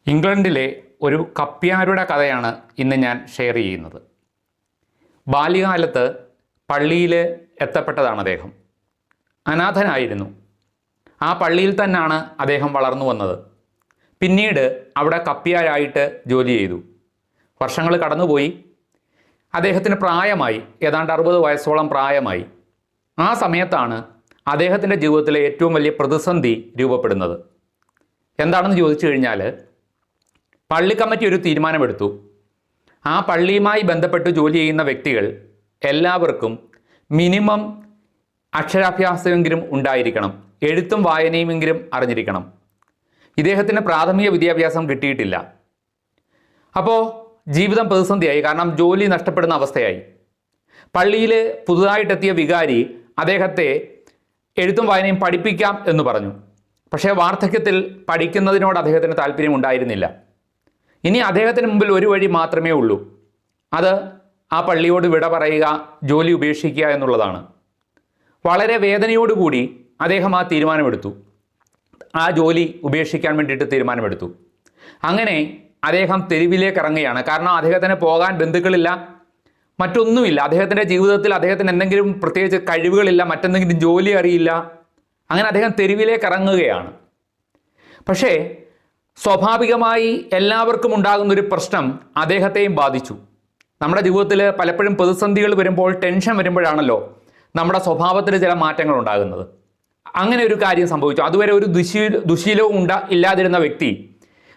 ഇംഗ്ലണ്ടിലെ ഒരു കപ്പ്യാരുടെ കഥയാണ് ഇന്ന് ഞാൻ ഷെയർ ചെയ്യുന്നത്. ബാല്യകാലത്ത് പള്ളിയിൽ എത്തപ്പെട്ടതാണ് അദ്ദേഹം. അനാഥനായിരുന്നു. ആ പള്ളിയിൽ തന്നെയാണ് അദ്ദേഹം വളർന്നു വന്നത്. പിന്നീട് അവിടെ കപ്പ്യാരായിട്ട് ജോലി ചെയ്തു. വർഷങ്ങൾ കടന്നുപോയി. അദ്ദേഹത്തിന് പ്രായമായി, ഏതാണ്ട് 60 വയസ്സോളം പ്രായമായി. ആ സമയത്താണ് അദ്ദേഹത്തിൻ്റെ ജീവിതത്തിലെ ഏറ്റവും വലിയ പ്രതിസന്ധി രൂപപ്പെടുന്നത്. എന്താണെന്ന് ചോദിച്ചു കഴിഞ്ഞാൽ, പള്ളി കമ്മിറ്റി ഒരു തീരുമാനമെടുത്തു. ആ പള്ളിയുമായി ബന്ധപ്പെട്ട് ജോലി ചെയ്യുന്ന വ്യക്തികൾ എല്ലാവർക്കും മിനിമം അക്ഷരാഭ്യാസമെങ്കിലും ഉണ്ടായിരിക്കണം, എഴുത്തും വായനയുമെങ്കിലും അറിഞ്ഞിരിക്കണം. ഇദ്ദേഹത്തിന് പ്രാഥമിക വിദ്യാഭ്യാസം കിട്ടിയിട്ടില്ല. അപ്പോൾ ജീവിതം പ്രതിസന്ധിയായി, കാരണം ജോലി നഷ്ടപ്പെടുന്ന അവസ്ഥയായി. പള്ളിയിൽ പുതുതായിട്ടെത്തിയ വികാരി അദ്ദേഹത്തെ എഴുത്തും വായനയും പഠിപ്പിക്കാം എന്ന് പറഞ്ഞു. പക്ഷേ വാർദ്ധക്യത്തിൽ പഠിക്കുന്നതിനോട് അദ്ദേഹത്തിന് താല്പര്യം ഉണ്ടായിരുന്നില്ല. ഇനി അദ്ദേഹത്തിന് മുമ്പിൽ ഒരു വഴി മാത്രമേ ഉള്ളൂ. അത് ആ പള്ളിയോട് വിട പറയുക, ജോലി ഉപേക്ഷിക്കുക എന്നുള്ളതാണ്. വളരെ വേദനയോടുകൂടി അദ്ദേഹം ആ തീരുമാനമെടുത്തു. ആ ജോലി ഉപേക്ഷിക്കാൻ വേണ്ടിയിട്ട് തീരുമാനമെടുത്തു. അങ്ങനെ അദ്ദേഹം തെരുവിലേക്ക് ഇറങ്ങുകയാണ്. കാരണം അദ്ദേഹത്തിന് പോകാൻ ബന്ധുക്കളില്ല, മറ്റൊന്നുമില്ല. അദ്ദേഹത്തിൻ്റെ ജീവിതത്തിൽ അദ്ദേഹത്തിന് എന്തെങ്കിലും പ്രത്യേകിച്ച് കഴിവുകളില്ല, മറ്റെന്തെങ്കിലും ജോലി അറിയില്ല. അങ്ങനെ അദ്ദേഹം തെരുവിലേക്ക് ഇറങ്ങുകയാണ്. പക്ഷേ സ്വാഭാവികമായി എല്ലാവർക്കും ഉണ്ടാകുന്നൊരു പ്രശ്നം അദ്ദേഹത്തെയും ബാധിച്ചു. നമ്മുടെ ജീവിതത്തിൽ പലപ്പോഴും പ്രതിസന്ധികൾ വരുമ്പോൾ, ടെൻഷൻ വരുമ്പോഴാണല്ലോ നമ്മുടെ സ്വഭാവത്തിൽ ചില മാറ്റങ്ങൾ ഉണ്ടാകുന്നത്. അങ്ങനെ ഒരു കാര്യം സംഭവിച്ചു. അതുവരെ ഒരു ദുശീലവും ഇല്ലാതിരുന്ന വ്യക്തി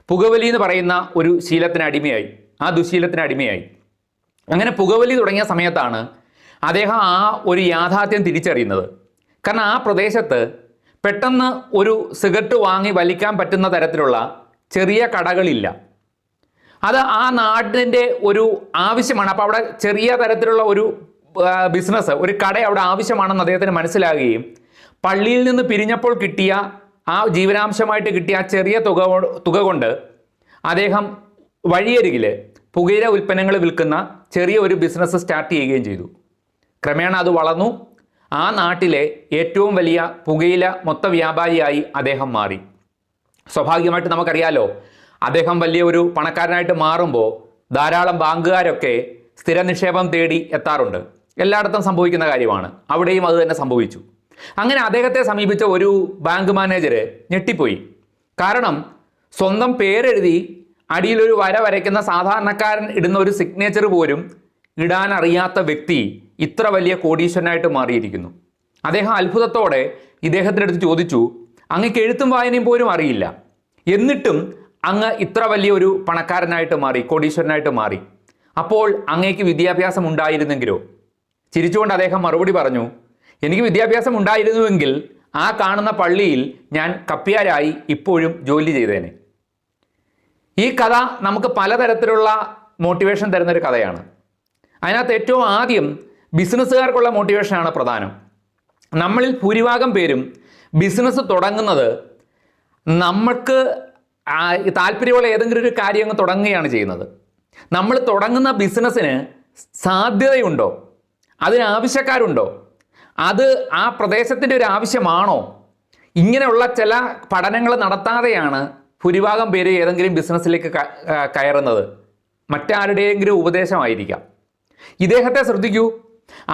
പുകവലി എന്ന് പറയുന്ന ഒരു ശീലത്തിന് അടിമയായി, ആ ദുശീലത്തിന് അടിമയായി. അങ്ങനെ പുകവലി തുടങ്ങിയ സമയത്താണ് അദ്ദേഹം ആ ഒരു യാഥാർത്ഥ്യം തിരിച്ചറിയുന്നത്. കാരണം ആ പ്രദേശത്ത് പെട്ടെന്ന് ഒരു സിഗരറ്റ് വാങ്ങി വലിക്കാൻ പറ്റുന്ന തരത്തിലുള്ള ചെറിയ കടകളില്ല. അത് ആ നാടിൻ്റെ ഒരു ആവശ്യമാണ്. അപ്പോൾ അവിടെ ചെറിയ തരത്തിലുള്ള ഒരു ബിസിനസ്, ഒരു കട അവിടെ ആവശ്യമാണെന്ന് അദ്ദേഹത്തിന് മനസ്സിലാകുകയും പള്ളിയിൽ നിന്ന് പിരിഞ്ഞപ്പോൾ കിട്ടിയ ആ ജീവനാംശമായിട്ട് കിട്ടിയ ആ ചെറിയ തുക കൊണ്ട് അദ്ദേഹം വഴിയരികിൽ പുകയില ഉൽപ്പന്നങ്ങൾ വിൽക്കുന്ന ചെറിയ ഒരു ബിസിനസ് സ്റ്റാർട്ട് ചെയ്യുകയും ചെയ്തു. ക്രമേണ അത് വളർന്നു. ആ നാട്ടിലെ ഏറ്റവും വലിയ പുകയില മൊത്ത വ്യാപാരിയായി അദ്ദേഹം മാറി. സ്വാഭാവികമായിട്ട് നമുക്കറിയാലോ, അദ്ദേഹം വലിയ ഒരു പണക്കാരനായിട്ട് മാറുമ്പോൾ ധാരാളം ബാങ്കുകാരൊക്കെ സ്ഥിര നിക്ഷേപം തേടി എത്താറുണ്ട്. എല്ലായിടത്തും സംഭവിക്കുന്ന കാര്യമാണ്. അവിടെയും അത് തന്നെ സംഭവിച്ചു. അങ്ങനെ അദ്ദേഹത്തെ സമീപിച്ച ഒരു ബാങ്ക് മാനേജർ ഞെട്ടിപ്പോയി. കാരണം സ്വന്തം പേരെഴുതി അടിയിലൊരു വര വരയ്ക്കുന്ന സാധാരണക്കാരൻ ഇടുന്ന ഒരു സിഗ്നേച്ചർ പോലും ഇടാൻ അറിയാത്ത വ്യക്തി ഇത്ര വലിയ കോടീശ്വരനായിട്ട് മാറിയിരിക്കുന്നു. അദ്ദേഹം അത്ഭുതത്തോടെ ഇദ്ദേഹത്തിൻ്റെ അടുത്ത് ചോദിച്ചു, അങ്ങക്ക് എഴുത്തും വായനയും പോലും അറിയില്ല, എന്നിട്ടും അങ്ങ് ഇത്ര വലിയൊരു പണക്കാരനായിട്ട് മാറി, കോടീശ്വരനായിട്ട് മാറി. അപ്പോൾ അങ്ങേക്ക് വിദ്യാഭ്യാസം ഉണ്ടായിരുന്നെങ്കിലോ? ചിരിച്ചുകൊണ്ട് അദ്ദേഹം മറുപടി പറഞ്ഞു, എനിക്ക് വിദ്യാഭ്യാസം ഉണ്ടായിരുന്നുവെങ്കിൽ ആ കാണുന്ന പള്ളിയിൽ ഞാൻ കപ്പ്യാരായി ഇപ്പോഴും ജോലി ചെയ്തേനെ. ഈ കഥ നമുക്ക് പലതരത്തിലുള്ള മോട്ടിവേഷൻ തരുന്നൊരു കഥയാണ്. അതിനകത്ത് ഏറ്റവും ആദ്യം ബിസിനസ്സുകാർക്കുള്ള മോട്ടിവേഷനാണ് പ്രധാനം. നമ്മളിൽ ഭൂരിഭാഗം പേരും ബിസിനസ് തുടങ്ങുന്നത് നമുക്ക് താല്പര്യമുള്ള ഏതെങ്കിലും ഒരു കാര്യം അങ്ങ് തുടങ്ങുകയാണ് ചെയ്യുന്നത്. നമ്മൾ തുടങ്ങുന്ന ബിസിനസ്സിന് സാധ്യതയുണ്ടോ? അതിനാവശ്യക്കാരുണ്ടോ? അത് ആ പ്രദേശത്തിൻ്റെ ഒരു ആവശ്യമാണോ? ഇങ്ങനെയുള്ള ചില പഠനങ്ങൾ നടത്താതെയാണ് ഭൂരിഭാഗം പേര് ഏതെങ്കിലും ബിസിനസ്സിലേക്ക് കയറുന്നത്. മറ്റാരുടെയെങ്കിലും ഉപദേശമായിരിക്കാം. ഇദ്ദേഹത്തെ ശ്രദ്ധിക്കൂ.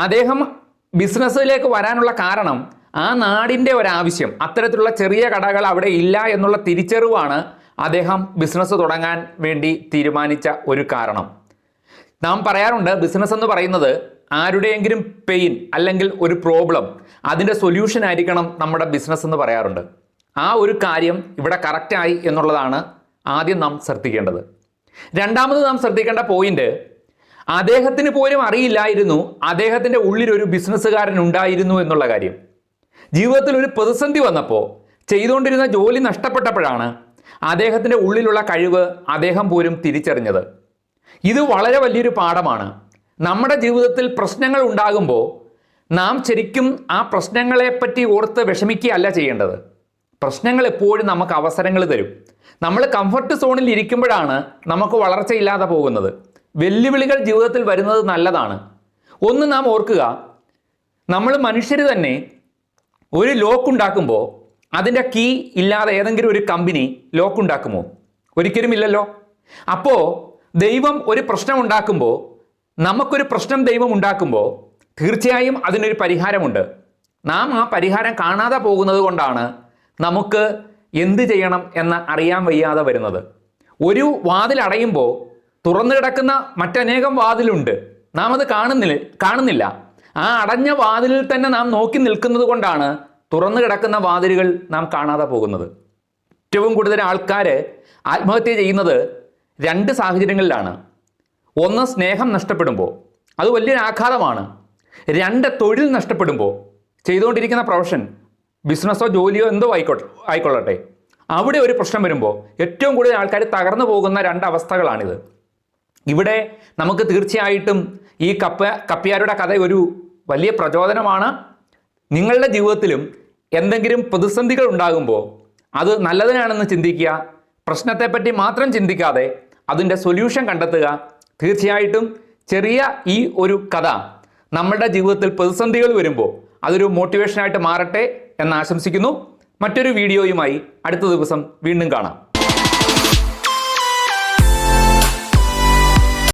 അദ്ദേഹം ബിസിനസ്സിലേക്ക് വരാനുള്ള കാരണം ആ നാടിൻ്റെ ഒരാവശ്യം, അത്തരത്തിലുള്ള ചെറിയ കടകൾ അവിടെ ഇല്ല എന്നുള്ള തിരിച്ചറിവാണ് അദ്ദേഹം ബിസിനസ് തുടങ്ങാൻ വേണ്ടി തീരുമാനിച്ച ഒരു കാരണം. നാം പറയാറുണ്ട്, ബിസിനസ് എന്ന് പറയുന്നത് ആരുടെയെങ്കിലും പെയിൻ അല്ലെങ്കിൽ ഒരു പ്രോബ്ലം, അതിൻ്റെ സൊല്യൂഷൻ ആയിരിക്കണം നമ്മുടെ ബിസിനസ് എന്ന് പറയാറുണ്ട്. ആ ഒരു കാര്യം ഇവിടെ കറക്റ്റായി എന്നുള്ളതാണ് ആദ്യം നാം ശ്രദ്ധിക്കേണ്ടത്. രണ്ടാമത് നാം ശ്രദ്ധിക്കേണ്ട പോയിന്റ്, അദ്ദേഹത്തിന് പോലും അറിയില്ലായിരുന്നു അദ്ദേഹത്തിൻ്റെ ഉള്ളിലൊരു ബിസിനസ്സുകാരൻ ഉണ്ടായിരുന്നു എന്നുള്ള കാര്യം. ജീവിതത്തിൽ ഒരു പ്രതിസന്ധി വന്നപ്പോൾ, ചെയ്തുകൊണ്ടിരുന്ന ജോലി നഷ്ടപ്പെട്ടപ്പോഴാണ് അദ്ദേഹത്തിൻ്റെ ഉള്ളിലുള്ള കഴിവ് അദ്ദേഹം പോലും തിരിച്ചറിഞ്ഞത്. ഇത് വളരെ വലിയൊരു പാഠമാണ്. നമ്മുടെ ജീവിതത്തിൽ പ്രശ്നങ്ങൾ ഉണ്ടാകുമ്പോൾ നാം ശരിക്കും ആ പ്രശ്നങ്ങളെപ്പറ്റി ഓർത്ത് വിഷമിക്കുകയല്ല ചെയ്യേണ്ടത്. പ്രശ്നങ്ങൾ എപ്പോഴും നമുക്ക് അവസരങ്ങൾ തരും. നമ്മൾ കംഫർട്ട് സോണിൽ ഇരിക്കുമ്പോഴാണ് നമുക്ക് വളർച്ചയില്ലാതെ പോകുന്നത്. വെല്ലുവിളികൾ ജീവിതത്തിൽ വരുന്നത് നല്ലതാണ്. ഒന്ന് നാം ഓർക്കുക, നമ്മൾ മനുഷ്യർ തന്നെ ഒരു ലോക്ക് ഉണ്ടാക്കുമ്പോൾ അതിൻ്റെ കീ ഇല്ലാതെ ഏതെങ്കിലും ഒരു കമ്പനി ലോക്ക് ഉണ്ടാക്കുമോ? ഒരിക്കലും ഇല്ലല്ലോ. അപ്പോൾ ദൈവം ഒരു പ്രശ്നം ഉണ്ടാക്കുമ്പോൾ, നമുക്കൊരു പ്രശ്നം ദൈവം ഉണ്ടാക്കുമ്പോൾ തീർച്ചയായും അതിനൊരു പരിഹാരമുണ്ട്. നാം ആ പരിഹാരം കാണാതെ പോകുന്നത് കൊണ്ടാണ് നമുക്ക് എന്ത് ചെയ്യണം എന്ന് അറിയാൻ വയ്യാതെ വരുന്നത്. ഒരു വാതിൽ അടയുമ്പോൾ തുറന്നു കിടക്കുന്ന മറ്റനേകം വാതിലുണ്ട്, നാം അത് കാണുന്നില്ല. ആ അടഞ്ഞ വാതിലിൽ തന്നെ നാം നോക്കി നിൽക്കുന്നത് കൊണ്ടാണ് തുറന്നു കിടക്കുന്ന വാതിലുകൾ നാം കാണാതെ പോകുന്നത്. ഏറ്റവും കൂടുതൽ ആൾക്കാർ ആത്മഹത്യ ചെയ്യുന്നത് 2 സാഹചര്യങ്ങളിലാണ്. ഒന്ന്, സ്നേഹം നഷ്ടപ്പെടുമ്പോൾ, അത് വലിയൊരു ആഘാതമാണ്. 2, തൊഴിൽ നഷ്ടപ്പെടുമ്പോൾ, ചെയ്തുകൊണ്ടിരിക്കുന്ന പ്രൊഫഷൻ, ബിസിനസ്സോ ജോലിയോ എന്തോ ആയിക്കൊള്ളട്ടെ, അവിടെ ഒരു പ്രശ്നം വരുമ്പോൾ ഏറ്റവും കൂടുതൽ ആൾക്കാർ തകർന്നു പോകുന്ന 2 അവസ്ഥകളാണിത്. ഇവിടെ നമുക്ക് തീർച്ചയായിട്ടും ഈ കപ്പ്യാരുടെ കഥ ഒരു വലിയ പ്രചോദനമാണ്. നിങ്ങളുടെ ജീവിതത്തിലും എന്തെങ്കിലും പ്രതിസന്ധികൾ ഉണ്ടാകുമ്പോൾ അത് നല്ലതിനാണെന്ന് ചിന്തിക്കുക. പ്രശ്നത്തെപ്പറ്റി മാത്രം ചിന്തിക്കാതെ അതിൻ്റെ സൊല്യൂഷൻ കണ്ടെത്തുക. തീർച്ചയായിട്ടും ചെറിയ ഈ ഒരു കഥ നമ്മുടെ ജീവിതത്തിൽ പ്രതിസന്ധികൾ വരുമ്പോൾ അതൊരു മോട്ടിവേഷനായിട്ട് മാറട്ടെ എന്ന് ആശംസിക്കുന്നു. മറ്റൊരു വീഡിയോയുമായി അടുത്ത ദിവസം വീണ്ടും കാണാം.